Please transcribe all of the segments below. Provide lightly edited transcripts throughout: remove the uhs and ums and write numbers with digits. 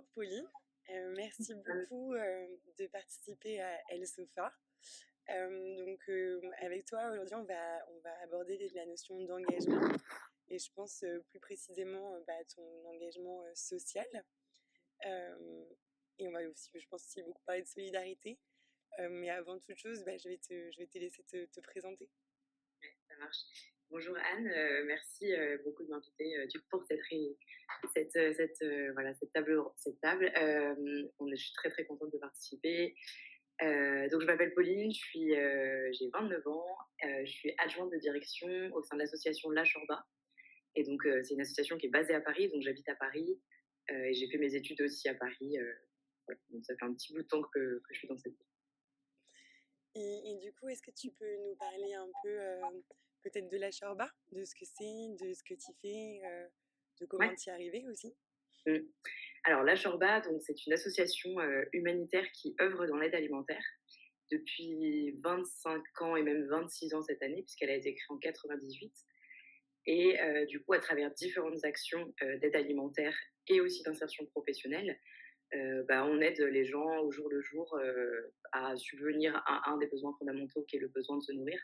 Bonjour Pauline. Merci beaucoup de participer à El Sofa. Avec toi aujourd'hui on va aborder la notion d'engagement et je pense plus précisément ton engagement social. Euh, et on va aussi, je pense aussi beaucoup parler de solidarité. Mais avant toute chose, je vais te laisser te présenter. Ça marche. Bonjour Anne, merci beaucoup de m'inviter du coup pour cette table. Je suis très très contente de participer. Donc je m'appelle Pauline, j'ai 29 ans, je suis adjointe de direction au sein de l'association La Chorba. Et donc c'est une association qui est basée à Paris, donc j'habite à Paris et j'ai fait mes études aussi à Paris. Voilà. Donc ça fait un petit bout de temps que je suis dans cette ville. Et du coup, est-ce que tu peux nous parler un peu peut-être de la Shorba, de ce que c'est, de ce que tu fais, de comment Ouais. tu y es arrivé aussi? Mm. Alors, La Chorba, donc, c'est une association humanitaire qui œuvre dans l'aide alimentaire depuis 25 ans et même 26 ans cette année, puisqu'elle a été créée en 98. Et du coup, à travers différentes actions d'aide alimentaire et aussi d'insertion professionnelle, on aide les gens au jour le jour à subvenir à un des besoins fondamentaux qui est le besoin de se nourrir.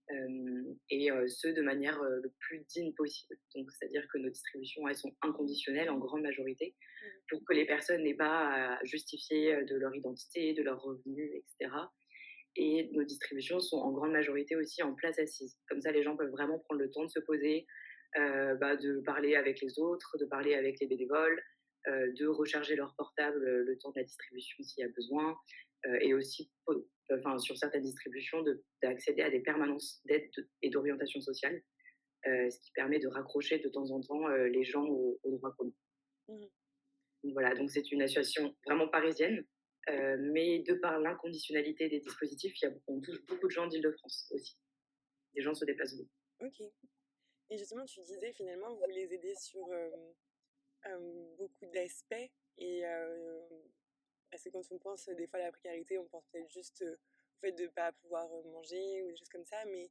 Ce de manière le plus digne possible. Donc, c'est-à-dire que nos distributions, elles sont inconditionnelles en grande majorité pour que les personnes n'aient pas à justifier de leur identité, de leurs revenus, etc. Et nos distributions sont en grande majorité aussi en place assise. Comme ça, les gens peuvent vraiment prendre le temps de se poser, de parler avec les autres, de parler avec les bénévoles, de recharger leur portable le temps de la distribution s'il y a besoin, et aussi, sur certaines distributions, d'accéder à des permanences d'aide et d'orientation sociale, ce qui permet de raccrocher de temps en temps les gens au droit commun. Mmh. Donc voilà, donc c'est une association vraiment parisienne, mais de par l'inconditionnalité des dispositifs, on touche beaucoup de gens d'Île-de-France aussi. Les gens se déplacent beaucoup. Ok. Et justement, tu disais finalement, vous les aidez sur beaucoup d'aspects. Et parce que quand on pense des fois à la précarité, on pense peut-être juste au fait de ne pas pouvoir manger ou des choses comme ça. Mais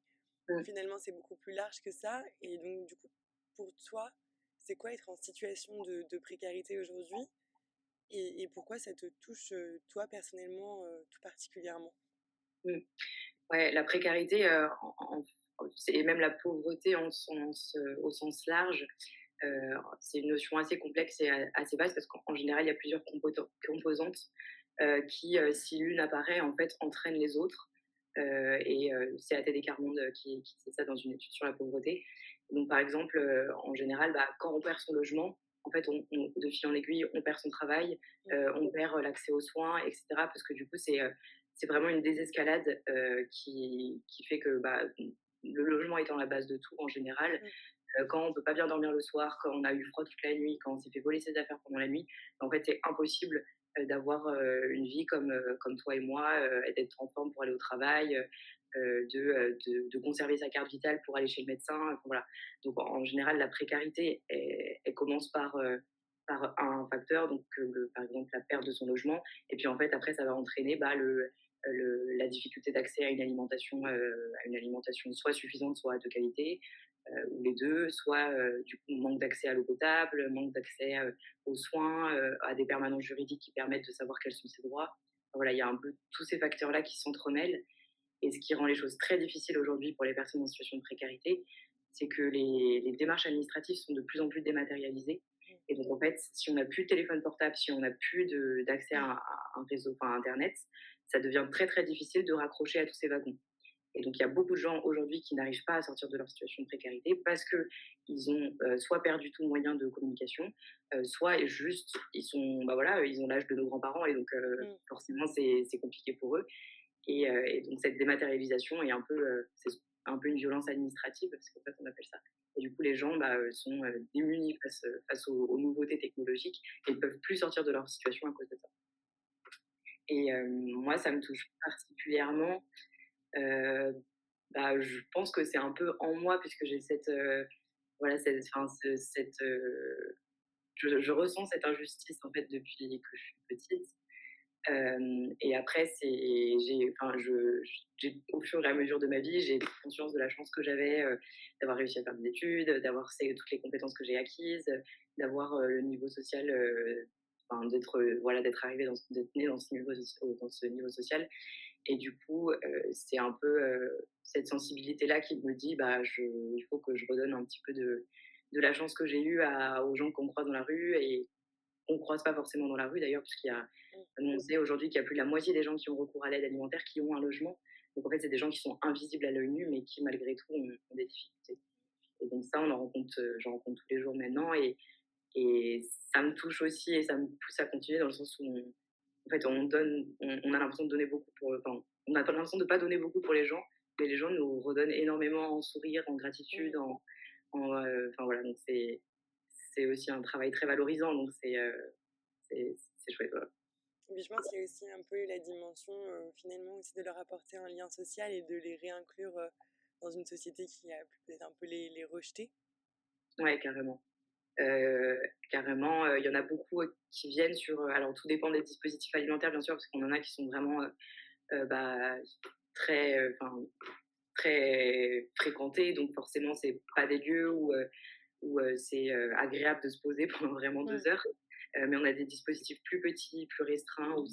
Mm. finalement, c'est beaucoup plus large que ça. Et donc, du coup, pour toi, c'est quoi être en situation de précarité aujourd'hui? Et pourquoi ça te touche, toi, personnellement, tout particulièrement? Mm. Ouais, la précarité, et même la pauvreté au sens large, c'est une notion assez complexe et assez vaste parce qu'en général, il y a plusieurs composantes qui, si l'une apparaît, en fait, entraînent les autres. C'est ATD Carmonde qui fait ça dans une étude sur la pauvreté. Donc, par exemple, en général, quand on perd son logement, en fait, de fil en aiguille, on perd son travail, on perd l'accès aux soins, etc. Parce que du coup, c'est vraiment une désescalade qui fait que le logement étant la base de tout en général, Mmh. quand on ne peut pas bien dormir le soir, quand on a eu froid toute la nuit, quand on s'est fait voler ses affaires pendant la nuit, en fait, c'est impossible d'avoir une vie comme toi et moi, et d'être en forme pour aller au travail, de conserver sa carte vitale pour aller chez le médecin. Enfin, voilà. Donc, en général, la précarité, elle commence par un facteur, donc par exemple la perte de son logement. Et puis, en fait, après, ça va entraîner la difficulté d'accès à une alimentation soit suffisante, soit de qualité, ou les deux, soit du coup manque d'accès à l'eau potable, manque d'accès aux soins, à des permanences juridiques qui permettent de savoir quels sont ses droits. Enfin, voilà, il y a un peu tous ces facteurs-là qui s'entremêlent. Et ce qui rend les choses très difficiles aujourd'hui pour les personnes en situation de précarité, c'est que les démarches administratives sont de plus en plus dématérialisées. Et donc, en fait, si on n'a plus de téléphone portable, si on n'a plus d'accès à un réseau, enfin Internet, ça devient très, très difficile de raccrocher à tous ces wagons. Et donc, il y a beaucoup de gens aujourd'hui qui n'arrivent pas à sortir de leur situation de précarité parce qu'ils ont soit perdu tout moyen de communication, soit juste, ils ont l'âge de nos grands-parents et donc Mmh. forcément, c'est compliqué pour eux. Et donc, cette dématérialisation est c'est un peu une violence administrative, parce qu'en fait, on appelle ça. Et du coup, les gens sont démunis face aux nouveautés technologiques et ne peuvent plus sortir de leur situation à cause de ça. Et moi, ça me touche particulièrement. Euh, je pense que c'est un peu en moi, puisque j'ai voilà, enfin, je ressens cette injustice en fait depuis que je suis petite. Et après, au fur et à mesure de ma vie, j'ai pris conscience de la chance que j'avais d'avoir réussi à faire des études, d'avoir toutes les compétences que j'ai acquises, d'avoir le niveau social, d'être arrivée d'être née dans ce niveau social. Et du coup, c'est un peu cette sensibilité-là qui me dit, il faut que je redonne un petit peu de la chance que j'ai eue aux gens qu'on croise dans la rue et qu'on ne croise pas forcément dans la rue d'ailleurs, puisqu'il y a, on sait aujourd'hui qu'il y a plus de la moitié des gens qui ont recours à l'aide alimentaire qui ont un logement. Donc en fait, c'est des gens qui sont invisibles à l'œil nu, mais qui malgré tout ont des difficultés. Et donc ça, j'en rencontre tous les jours maintenant. Et ça me touche aussi et ça me pousse à continuer dans le sens où en fait, on a l'impression de donner beaucoup on n'a pas l'impression de pas donner beaucoup pour les gens, mais les gens nous redonnent énormément en sourire, en gratitude, voilà, donc c'est aussi un travail très valorisant, donc c'est chouette, voilà. Et puis je pense qu'il y a aussi un peu la dimension finalement aussi de leur apporter un lien social et de les réinclure dans une société qui a peut-être un peu les rejeter. Ouais, carrément. Carrément, il y en a beaucoup qui viennent alors tout dépend des dispositifs alimentaires bien sûr, parce qu'on en a qui sont vraiment très, très fréquentés, donc forcément c'est pas des lieux où c'est agréable de se poser pendant vraiment 2 heures. Mais on a des dispositifs plus petits, plus restreints, où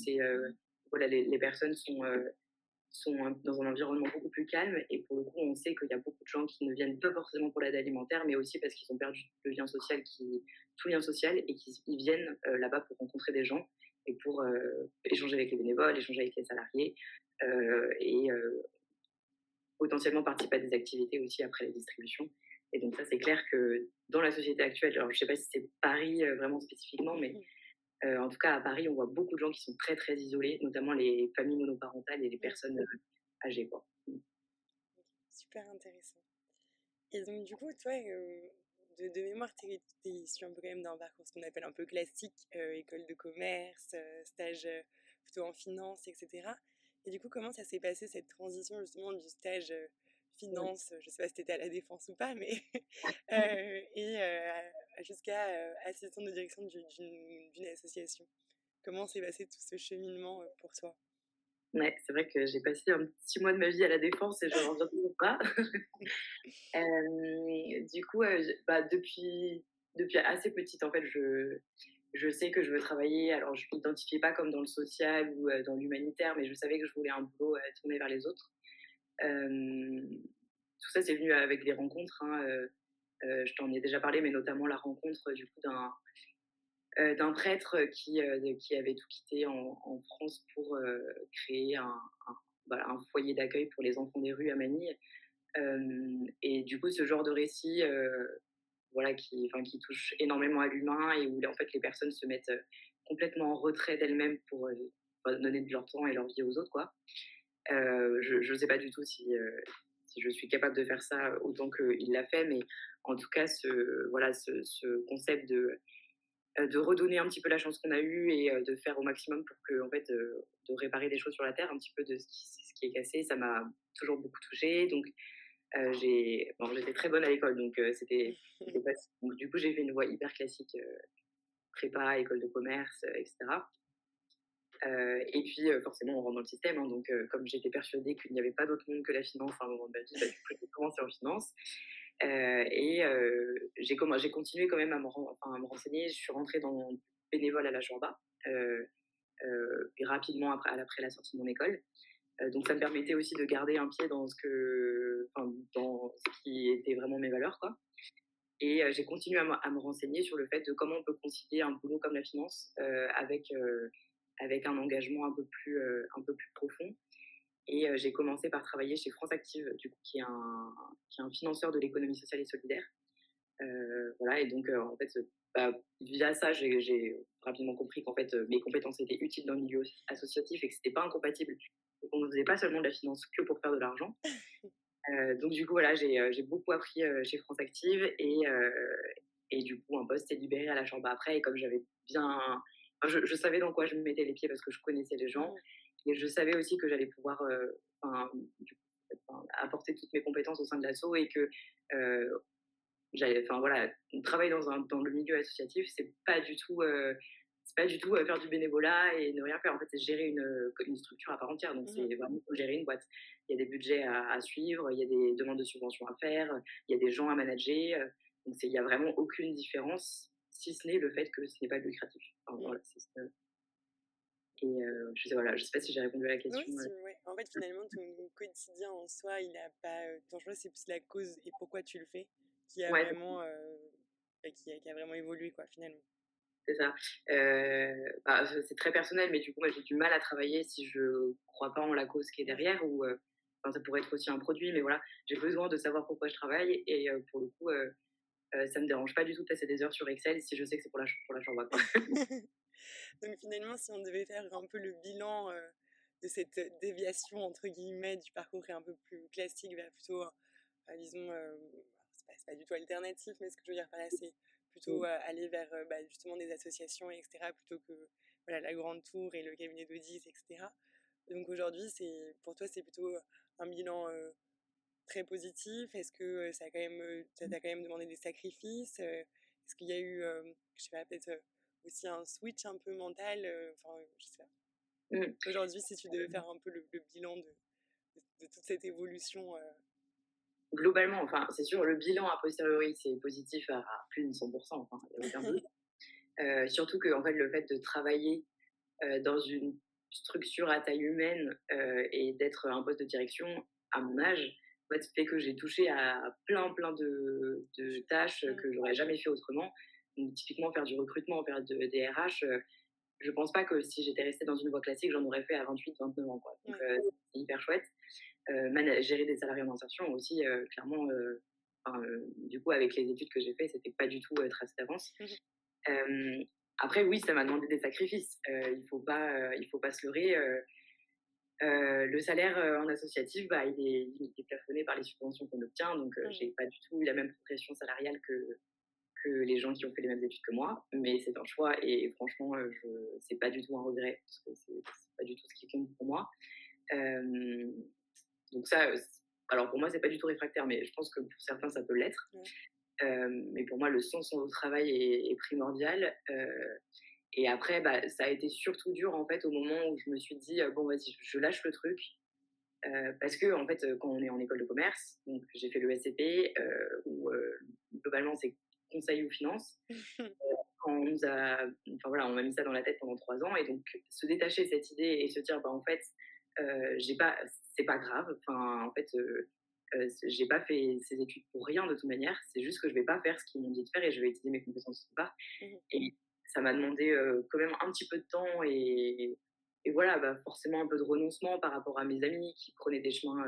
voilà, les personnes sont dans un environnement beaucoup plus calme. Et pour le coup, on sait qu'il y a beaucoup de gens qui ne viennent pas forcément pour l'aide alimentaire, mais aussi parce qu'ils ont perdu le lien social, tout lien social, et qu'ils viennent là-bas pour rencontrer des gens et pour échanger avec les bénévoles, échanger avec les salariés et potentiellement participer à des activités aussi après la distribution. Et donc ça, c'est clair que dans la société actuelle, alors je ne sais pas si c'est Paris vraiment spécifiquement, mais en tout cas, à Paris, on voit beaucoup de gens qui sont très, très isolés, notamment les familles monoparentales et les personnes âgées, quoi. Super intéressant. Et donc, du coup, toi, de mémoire, t'es issu un peu quand même d'un parcours ce qu'on appelle un peu classique, école de commerce, stage plutôt en finance, etc. Et du coup, comment ça s'est passé cette transition justement du stage finance, je sais pas si t'étais à la défense ou pas, mais et jusqu'à assistante de direction d'une association. Comment s'est passé tout ce cheminement pour toi? Ouais, c'est vrai que j'ai passé un petit mois de ma vie à la défense et je n'en reviens toujours pas. Du coup, depuis assez petite, en fait, je sais que je veux travailler. Alors, je ne m'identifiais pas comme dans le social ou dans l'humanitaire, mais je savais que je voulais un boulot tourné vers les autres. Tout ça, c'est venu avec des rencontres, hein, je t'en ai déjà parlé, mais notamment la rencontre du coup d'un prêtre qui avait tout quitté en France pour créer un foyer d'accueil pour les enfants des rues à Manille. Et du coup, ce genre de récit voilà, qui touche énormément à l'humain et où en fait, les personnes se mettent complètement en retrait d'elles-mêmes pour donner de leur temps et leur vie aux autres, quoi. Je ne sais pas du tout si je suis capable de faire ça autant qu'il l'a fait, mais en tout cas, ce concept de redonner un petit peu la chance qu'on a eue et de faire au maximum pour de réparer des choses sur la terre, un petit peu de ce qui est cassé, ça m'a toujours beaucoup touchée. Donc, j'étais très bonne à l'école, donc c'était facile. Donc, du coup, j'ai fait une voie hyper classique, prépa, école de commerce, etc. Et puis, forcément, on rentre dans le système. Hein, donc, comme j'étais persuadée qu'il n'y avait pas d'autre monde que la finance à un moment de ma vie, du coup, j'ai commencé en finance. J'ai continué quand même à me renseigner. Je suis rentrée dans bénévole à la Jamba, et rapidement après la sortie de mon école. Donc, ça me permettait aussi de garder un pied dans dans ce qui était vraiment mes valeurs, quoi. Et j'ai continué à me renseigner sur le fait de comment on peut concilier un boulot comme la finance avec un engagement un peu plus profond. Et j'ai commencé par travailler chez France Active, du coup, qui est un financeur de l'économie sociale et solidaire. Voilà, et donc, en fait, via ça, j'ai rapidement compris qu'en fait, mes compétences étaient utiles dans le milieu associatif et que c'était pas incompatible. Donc, on ne faisait pas seulement de la finance que pour faire de l'argent. Donc, du coup, voilà, j'ai beaucoup appris chez France Active et du coup, un poste s'est libéré à la chambre après. Et comme j'avais bien. Je savais dans quoi je mettais les pieds parce que je connaissais les gens. Et je savais aussi que j'allais pouvoir apporter toutes mes compétences au sein de l'asso et que voilà, travailler dans le milieu associatif, c'est pas du tout faire du bénévolat et ne rien faire. En fait, c'est gérer une structure à part entière. Donc, c'est vraiment gérer une boîte. Il y a des budgets à suivre, il y a des demandes de subventions à faire, il y a des gens à manager. Donc, il n'y a vraiment aucune différence. si ce n'est le fait que ce n'est pas lucratif. Enfin, Mmh. voilà, c'est ça. Et je sais pas si j'ai répondu à la Oui, question. si, ouais. En fait, finalement, ton quotidien en soi, il a pas ton choix, c'est plus la cause et pourquoi tu le fais qui a Ouais, vraiment, qui a vraiment évolué, quoi, finalement. c'est ça. Bah, c'est très personnel, mais du coup, moi, j'ai du mal à travailler si je crois pas en la cause qui est Ouais. derrière ou enfin, ça pourrait être aussi un produit, mais voilà, j'ai besoin de savoir pourquoi je travaille et pour le coup, ça me dérange pas du tout de passer des heures sur Excel si je sais que c'est pour la chambre à quoi. Donc finalement, si on devait faire un peu le bilan, de cette déviation entre guillemets du parcours est un peu plus classique vers plutôt, disons, c'est pas du tout alternatif, mais ce que je veux dire par là, c'est plutôt, Mmh. aller vers, justement des associations et cetera, plutôt que, voilà, la grande tour et le cabinet d'audit et cetera. Donc aujourd'hui, c'est pour toi, c'est plutôt, un bilan, très positif? Est-ce que, ça t'a quand même demandé des sacrifices? Est-ce qu'il y a eu, je sais pas, peut-être, aussi un switch un peu mental, enfin, je sais pas. Mmh. Aujourd'hui, si tu devais faire un peu le bilan de toute cette évolution, Globalement, enfin, c'est sûr, le bilan a posteriori, c'est positif à plus de 100, enfin, il y a aucun doute. Surtout que en fait, le fait de travailler, dans une structure à taille humaine, et d'être à un poste de direction à mon âge, en fait, fait que j'ai touché à plein de tâches, mmh, que j'aurais jamais fait autrement. Donc typiquement faire du recrutement, faire des RH, je pense pas que si j'étais restée dans une voie classique, j'en aurais fait à 28, 29 ans, quoi. Donc ouais. c'est hyper chouette. Gérer des salariés en insertion aussi, clairement, enfin, du coup, avec les études que j'ai fait, c'était pas du tout tracé d'avance. Mmh. Euh, Après, oui, ça m'a demandé des sacrifices. Il faut pas se leurrer. Le salaire en associatif, bah, il est plafonné par les subventions qu'on obtient, donc Mmh. j'ai pas du tout eu la même progression salariale que les gens qui ont fait les mêmes études que moi, mais c'est un choix et franchement, c'est pas du tout un regret parce que c'est pas du tout ce qui compte pour moi. Euh, donc ça, alors pour moi, c'est pas du tout réfractaire, mais je pense que pour certains, ça peut l'être. Ouais. Mais pour moi, le sens au travail est primordial. Et après, bah, ça a été surtout dur en fait au moment où je me suis dit bon vas-y, je lâche le truc parce que en fait, quand on est en école de commerce, donc j'ai fait le SCP où globalement c'est conseil ou finance. Quand on nous a, enfin voilà, on m'a mis ça dans la tête pendant 3 ans et donc se détacher de cette idée et se dire bah en fait, j'ai pas, c'est pas grave. Enfin en fait, j'ai pas fait ces études pour rien de toute manière. C'est juste que je vais pas faire ce qu'ils m'ont dit de faire et je vais utiliser mes compétences pas. Mmh. Et ça m'a demandé quand même un petit peu de temps et voilà, bah, forcément un peu de renoncement par rapport à mes amis qui prenaient des chemins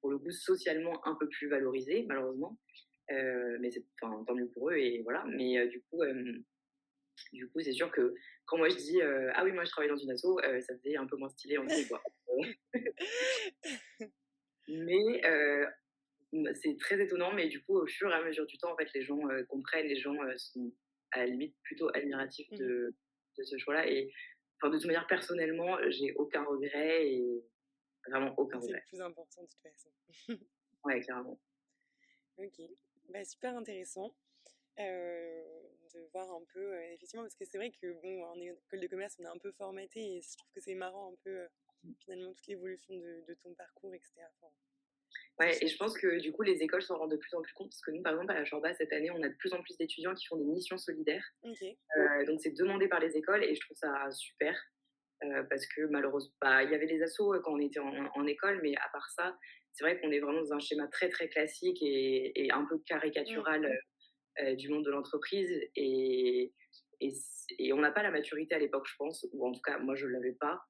pour le coup socialement un peu plus valorisés malheureusement. Mais c'est, enfin, tant mieux pour eux et voilà. Mais du coup, c'est sûr que quand moi je dis ah oui, moi je travaille dans une asso, ça faisait un peu moins stylé entre nous, quoi. Mais c'est très étonnant, mais du coup, au fur et à mesure du temps, en fait, les gens comprennent, les gens sont à la limite plutôt admiratifs Mmh. de ce choix-là. Et enfin, de toute manière, personnellement, j'ai aucun regret et vraiment aucun C'est le regret. plus important de toute façon. Ouais, clairement. OK. Bah, super intéressant, heu, de voir un peu, effectivement parce que c'est vrai que bon, en école de commerce, on est un peu formaté et je trouve que c'est marrant un peu, finalement toute l'évolution de ton parcours et cetera. Enfin, c'est Ouais, et je chouette. pense que du coup, les écoles s'en rendent de plus en plus compte parce que nous, par exemple, à la Chorba, cette année, on a de plus en plus d'étudiants qui font des missions solidaires. OK. Donc, c'est demandé par les écoles et je trouve ça super. Parce que malheureusement, bah, il y avait les assos quand on était en école, mais à part ça, c'est vrai qu'on est vraiment dans un schéma très très classique et un peu Mmh. caricatural du monde de l'entreprise. Et on n'a pas la maturité à l'époque, je pense, ou en tout cas, moi, je ne l'avais pas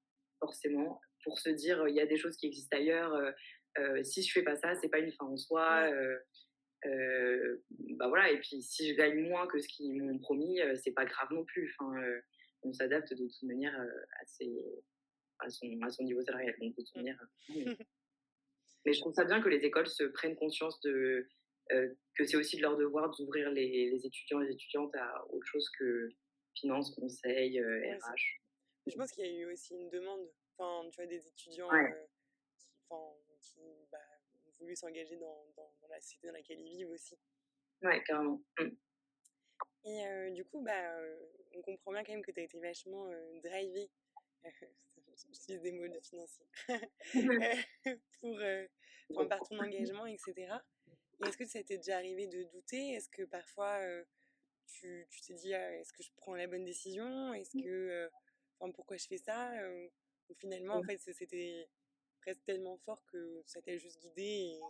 forcément, pour se dire, il y a des choses qui existent ailleurs. Si je fais pas ça, c'est pas une fin en soi. Ouais. Bah voilà, et puis si je gagne moins que ce qu'ils m'ont promis, c'est pas grave non plus. Enfin, on s'adapte de toute manière à son niveau salarial. Donc, de toute Mmh. manière, oui. Mais je trouve ça bien que les écoles se prennent conscience que c'est aussi de leur devoir d'ouvrir les étudiants et les étudiantes à autre chose que finance, conseil, Ouais, c'est RH. je pense qu'il y a eu aussi une demande, enfin, tu vois, des étudiants, Ouais, enfin, qui, bah, ont voulu s'engager dans la société dans laquelle ils vivent aussi. ouais, carrément. Mm. Et du coup, bah, on comprend bien quand même que tu as été vachement, drivée, j'utilise des mots de financier, pour, enfin, par ton engagement et cetera. Et est-ce que ça t'est déjà arrivé de douter? Est-ce que parfois, tu t'es dit, ah, est-ce que je prends la bonne décision? Est-ce que, enfin, pourquoi je fais ça? Ou finalement, en fait, c'était presque tellement fort que ça t'a juste guidé et...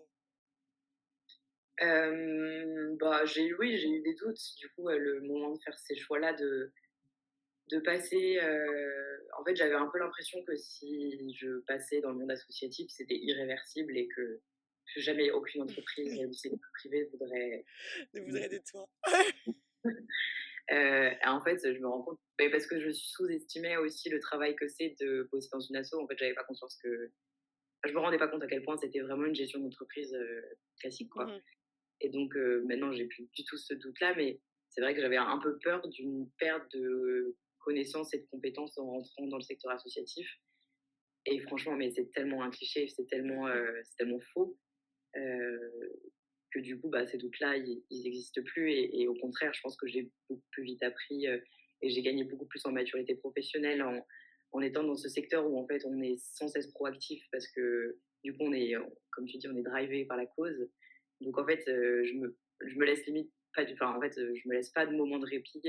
Bah, j'ai eu des doutes. Du coup, le moment de faire ces choix-là, de passer, en fait, j'avais un peu l'impression que si je passais dans le monde associatif, c'était irréversible et que jamais aucune entreprise du secteur privé voudrait de me voudrais de toi. en fait, je me rends compte, beh, parce que je sous-estimais aussi le travail que c'est de bosser dans une asso. En fait, j'avais pas conscience que je me rendais pas compte à quel point c'était vraiment une gestion d'entreprise, classique, quoi. Mhm. Et donc maintenant, j'ai plus du tout ce doute-là, mais c'est vrai que j'avais un peu peur d'une perte de connaissances et de compétences en rentrant dans le secteur associatif. Et franchement, mais c'est tellement un cliché, c'est tellement faux, heu, que du coup, bah, ces doutes-là, ils existent plus et au contraire, je pense que j'ai beaucoup plus vite appris, et j'ai gagné beaucoup plus en maturité professionnelle en étant dans ce secteur où en fait, on est sans cesse proactif parce que du coup, comme tu dis, on est drivé par la cause. Donc en fait, je me laisse limite pas du enfin, en fait, je me laisse pas de moment de répit,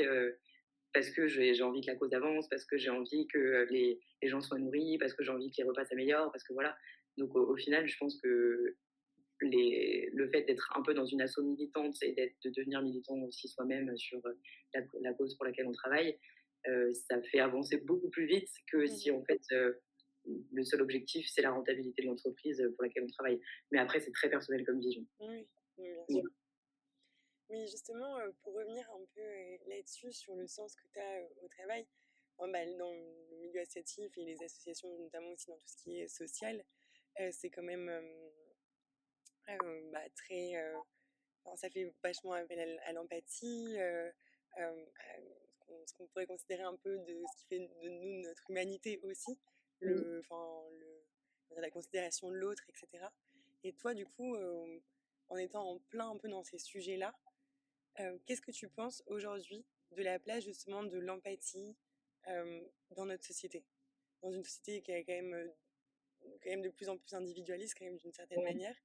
parce que j'ai envie que la cause avance, parce que j'ai envie que les gens soient nourris, parce que j'ai envie que les repas s'améliorent, parce que voilà. Donc au final, je pense que le fait d'être un peu dans une asso militante et de devenir militant aussi soi-même sur la cause pour laquelle on travaille, ça fait avancer beaucoup plus vite que si Mhm. en fait le seul objectif c'est la rentabilité de l'entreprise pour laquelle on travaille. Mais après, c'est très personnel comme vision. Oui, oui, bien sûr. Ouais. Oui, justement, pour revenir un peu là-dessus, sur le sens que tu as au travail, bon, bah, dans le milieu associatif et les associations, notamment aussi dans tout ce qui est social, c'est quand même bah, très... enfin, ça fait vachement appel à l'empathie, ce qu'on pourrait considérer un peu de ce qui fait de nous notre humanité aussi, Mm. enfin, la considération de l'autre, etc. Et toi, du coup, en étant en plein un peu dans ces sujets-là, qu'est-ce que tu penses aujourd'hui de la place justement de l'empathie dans notre société? Dans une société qui est quand même de plus en plus individualiste, quand même d'une certaine Ouais. manière.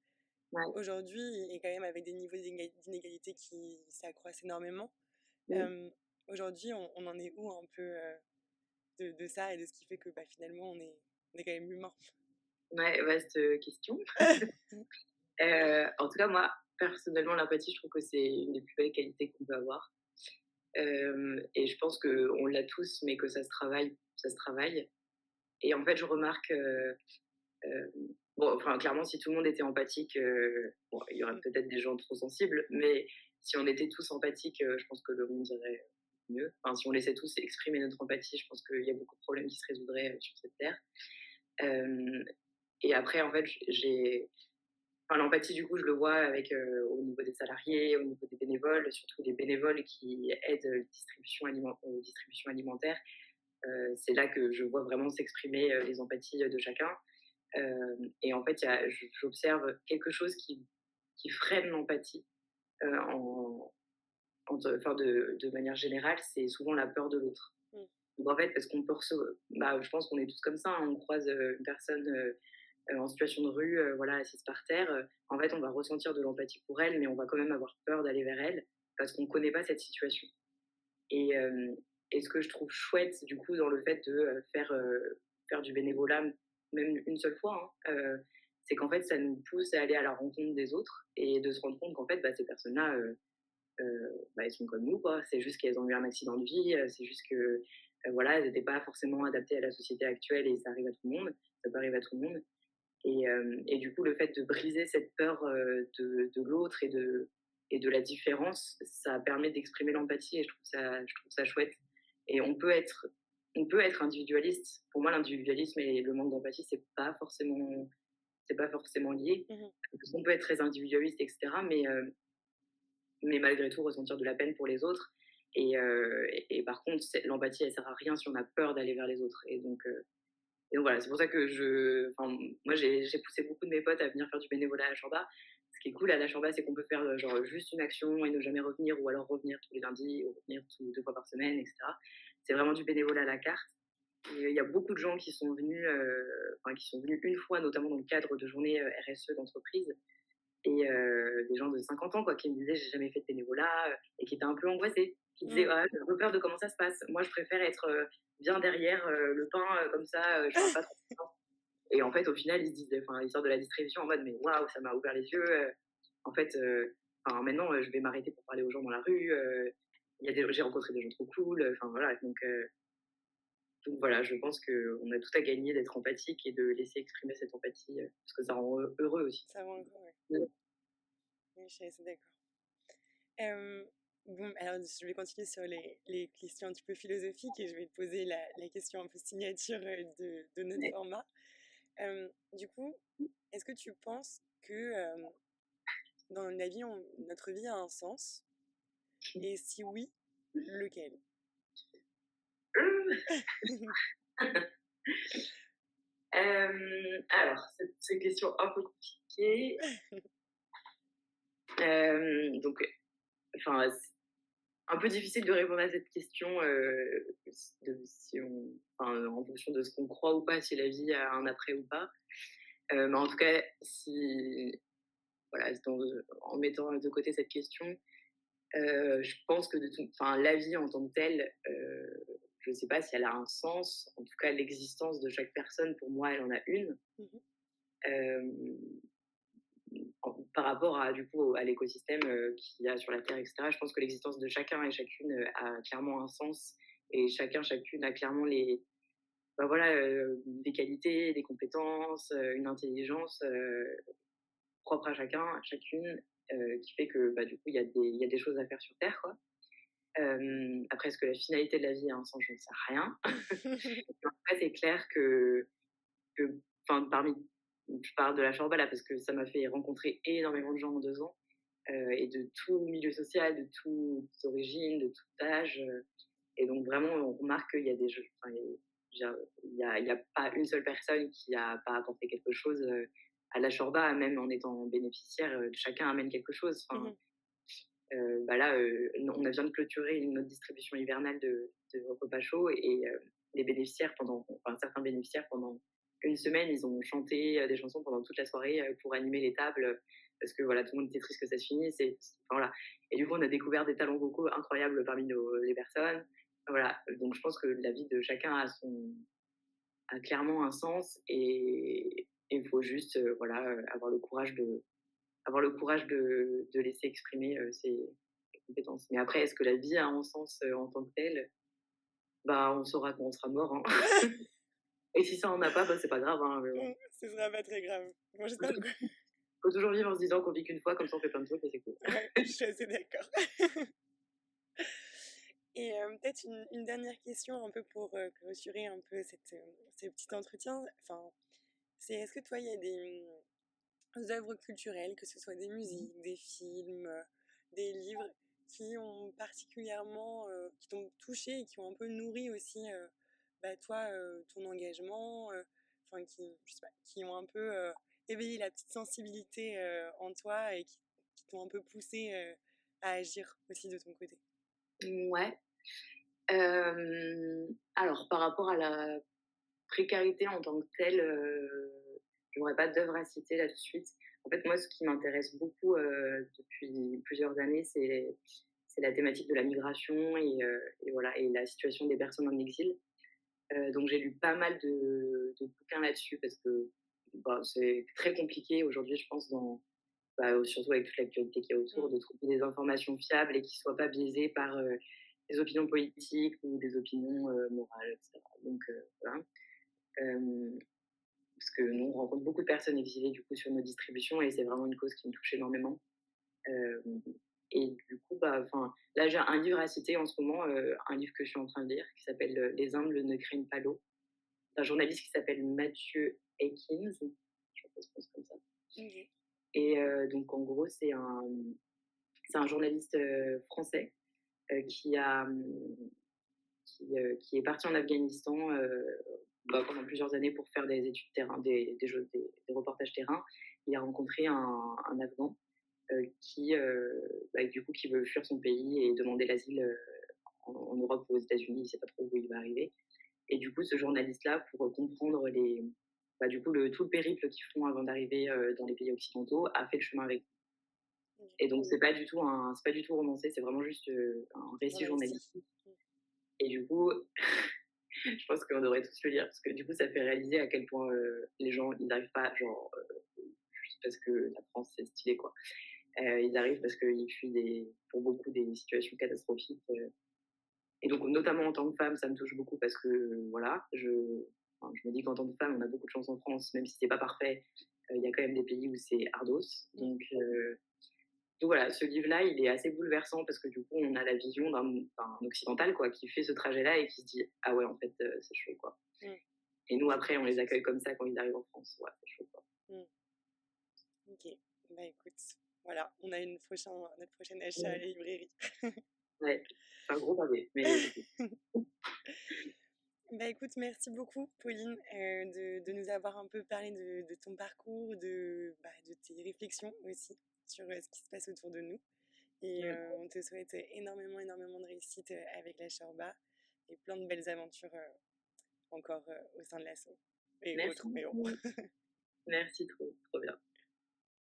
Ouais. Aujourd'hui, et quand même avec des niveaux d'inégalité qui s'accroissent énormément. Mm. Euh, Aujourd'hui, on en est où un peu de ça et de ce qui fait que bah, finalement on est quand même humain. Ouais, vaste question. En tout cas, moi, personnellement, l'empathie, je trouve que c'est une des plus belles qualités qu'on peut avoir. Et je pense qu'on l'a tous, mais que ça se travaille, ça se travaille. Et en fait, je remarque, euh, bon, enfin, clairement, si tout le monde était empathique, bon, il y aurait peut-être des gens trop sensibles, mais si on était tous empathiques, je pense que le monde irait mieux. Enfin, si on laissait tous exprimer notre empathie, je pense qu'il y a beaucoup de problèmes qui se résoudraient sur cette terre. Euh, et après, en fait, enfin, l'empathie, du coup, je le vois avec, au niveau des salariés, au niveau des bénévoles, surtout des bénévoles qui aident aux distributions alimentaires. C'est là que je vois vraiment s'exprimer les empathies de chacun. Et en fait, j'observe quelque chose qui freine l'empathie en, enfin de manière générale, c'est souvent la peur de l'autre. Mm. Donc en fait, parce qu'on peut recevoir, bah, je pense qu'on est tous comme ça, hein, on croise une personne en situation de rue, voilà, assise par terre, en fait, on va ressentir de l'empathie pour elle, mais on va quand même avoir peur d'aller vers elle parce qu'on ne connaît pas cette situation. Et, et ce que je trouve chouette, du coup, dans le fait de faire du bénévolat, même une seule fois, hein, c'est qu'en fait, ça nous pousse à aller à la rencontre des autres et de se rendre compte qu'en fait, bah, ces personnes-là, bah, elles sont comme nous, quoi. C'est juste qu'elles ont eu un accident de vie, c'est juste que voilà, elles n'étaient pas forcément adaptées à la société actuelle et ça arrive à tout le monde, ça peut arriver à tout le monde. Et du coup, le fait de briser cette peur de l'autre et de la différence, ça permet d'exprimer l'empathie et je trouve ça chouette. Et on peut être individualiste. Pour moi, l'individualisme et le manque d'empathie, c'est pas forcément lié. Mhm. Parce qu'on peut être très individualiste, etc., mais malgré tout ressentir de la peine pour les autres. Et par contre, l'empathie, elle sert à rien si on a peur d'aller vers les autres. Et donc voilà, c'est pour ça que enfin, moi j'ai poussé beaucoup de mes potes à venir faire du bénévolat à la Chamba. Ce qui est cool à la Chamba, c'est qu'on peut faire genre juste une action et ne jamais revenir, ou alors revenir tous les lundis, ou revenir deux fois par semaine, etc. C'est vraiment du bénévolat à la carte. Et il y a beaucoup de gens qui sont venus, enfin, qui sont venus une fois, notamment dans le cadre de journées RSE d'entreprise, et des gens de 50 ans quoi, qui me disaient j'ai jamais fait de bénévolat et qui étaient un peu angoissés. qui disait: Mmh. «Ah, j'ai un peu peur de comment ça se passe. Moi, je préfère être, bien derrière, le pain, comme ça, je parle pas trop fort». Et en fait, au final, ils sortent de la distribution en mode: «Mais waouh, ça m'a ouvert les yeux, en fait, enfin maintenant, je vais m'arrêter pour parler aux gens dans la rue, j'ai rencontré des gens trop cool», enfin voilà, donc voilà, je pense qu'on a tout à gagner d'être empathique et de laisser exprimer cette empathie, parce que ça rend heureux aussi. Ça va encore, ouais. Mmh. Oui, je suis assez d'accord. Hem, bon, alors je vais continuer sur les questions un petit peu philosophiques et je vais te poser la question un peu signature, de notre Ouais. format. Du coup, est-ce que tu penses que, dans la vie, notre vie a un sens? Et si oui, lequel? Alors, c'est une question un peu compliquée. Donc, enfin, c'est un peu difficile de répondre à cette question, si en fonction de ce qu'on croit ou pas, si la vie a un après ou pas. Mais en tout cas, si voilà, en mettant de côté cette question, je pense que la vie en tant que telle, je ne sais pas si elle a un sens. En tout cas, l'existence de chaque personne, pour moi, elle en a une. Mmh. Euh, Par rapport à, du coup, à l'écosystème qu'il y a sur la Terre, etc., je pense que l'existence de chacun et chacune a clairement un sens. Et chacune a clairement des qualités, des compétences, une intelligence propre à chacun, à chacune, qui fait que du coup, il y a des choses à faire sur Terre, quoi. Après, est-ce que la finalité de la vie a un sens? Je ne sais rien. En tout cas, c'est clair que parmi, je parle de la Shorba là parce que ça m'a fait rencontrer énormément de gens en 2 ans, et de tout milieu social, de toutes origines, de tout âge. Et donc vraiment, on remarque qu'il y a des jeux, enfin, il y a pas une seule personne qui a pas apporté quelque chose à la Shorba, même en étant bénéficiaire, chacun amène quelque chose. Enfin, Mmh. là, on a besoin de clôturer notre distribution hivernale de repas chauds et les bénéficiaires certains bénéficiaires pendant une semaine, ils ont chanté des chansons pendant toute la soirée pour animer les tables parce que voilà, tout le monde était triste que ça se finisse. Voilà. Et du coup, on a découvert des talents vocaux incroyables parmi les personnes. Voilà. Donc, je pense que la vie de chacun a clairement un sens et il faut juste avoir le courage de laisser exprimer ses compétences. Mais après, est-ce que la vie a un sens en tant que telle? Bah, on saura quand on sera mort. Hein. Et si ça en a pas, bah, c'est pas grave. Hein. Ce sera pas très grave. Moi, j'espère que Faut toujours vivre en se disant qu'on vit qu'une fois, comme ça on fait plein de trucs et c'est cool. ouais, je suis assez d'accord. Et peut-être une dernière question un peu pour, clôturer un peu ce petit entretien. Enfin, c'est est-ce que toi, il y a des œuvres culturelles, que ce soit des musiques, des films, des livres, qui ont particulièrement, qui t'ont touché et qui ont un peu nourri aussi, toi, ton engagement, enfin je sais pas, qui ont un peu, éveillé la petite sensibilité, en toi et qui t'ont un peu poussé, à agir aussi de ton côté? Ouais. Alors, par rapport à la précarité en tant que telle, je n'aurais pas d'œuvre à citer là tout de suite. En fait, moi, ce qui m'intéresse beaucoup depuis plusieurs années, c'est la thématique de la migration et voilà, et la situation des personnes en exil. Donc j'ai lu pas mal de bouquins là-dessus parce que c'est très compliqué aujourd'hui, je pense, surtout avec toute l'actualité qu'il y a autour, Mmh. de trouver des informations fiables et qui ne soient pas biaisées par des opinions politiques ou des opinions morales, etc. Donc voilà. Euh, Parce que nous, on rencontre beaucoup de personnes exilées du coup sur nos distributions et c'est vraiment une cause qui me touche énormément. Euh, et du coup, là, j'ai un livre à citer en ce moment, un livre que je suis en train de lire qui s'appelle Les humbles ne craignent pas l'eau, d'un journaliste qui s'appelle Mathieu Akins, je crois que ça se prononce comme ça. OK. Et donc, en gros, c'est un journaliste français qui, qui est parti en Afghanistan pendant plusieurs années pour faire des études terrain, des reportages terrain. Il a rencontré un Afghan du coup, qui veut fuir son pays et demander l'asile en Europe ou aux États-Unis. Il ne sait pas trop où il va arriver. Et du coup, ce journaliste-là, pour comprendre tout le périple qu'ils font avant d'arriver dans les pays occidentaux, a fait le chemin avec. OK. Et donc c'est pas du tout romancé, c'est vraiment juste, un récit Journalistique. journalistique. Mmh. Et du coup, je pense qu'on devrait tous le lire parce que du coup, ça fait réaliser à quel point, les gens, ils n'arrivent pas genre, juste parce que la France, c'est stylé, quoi. Ils arrivent parce qu'ils fuient pour beaucoup des situations catastrophiques, et donc notamment en tant que femme, ça me touche beaucoup parce que, voilà, je me dis qu'en tant que femme, on a beaucoup de chance en France, même si c'est pas parfait, il y a quand même des pays où c'est ardos. Mmh. Donc voilà, ce livre-là, il est assez bouleversant parce que du coup, on a la vision d'un occidental, quoi, qui fait ce trajet-là et qui se dit: «Ah ouais, en fait, c'est chaud, quoi». Mmh. Et nous, après, on les accueille comme ça quand ils arrivent en France. Ouais, c'est chaud, quoi. Mmh. OK. Bah, écoute, voilà, on a notre prochain achat à Mmh. la librairie. Ouais, c'est un gros pavé, mais c'est cool. Bah, écoute, merci beaucoup Pauline, de nous avoir un peu parlé de ton parcours, de tes réflexions aussi sur, ce qui se passe autour de nous et Mmh. on te souhaite énormément, énormément de réussite, avec la Shorba et plein de belles aventures, encore, au sein de l'asso et Merci autres, mais bon. beaucoup. Merci trop, trop bien.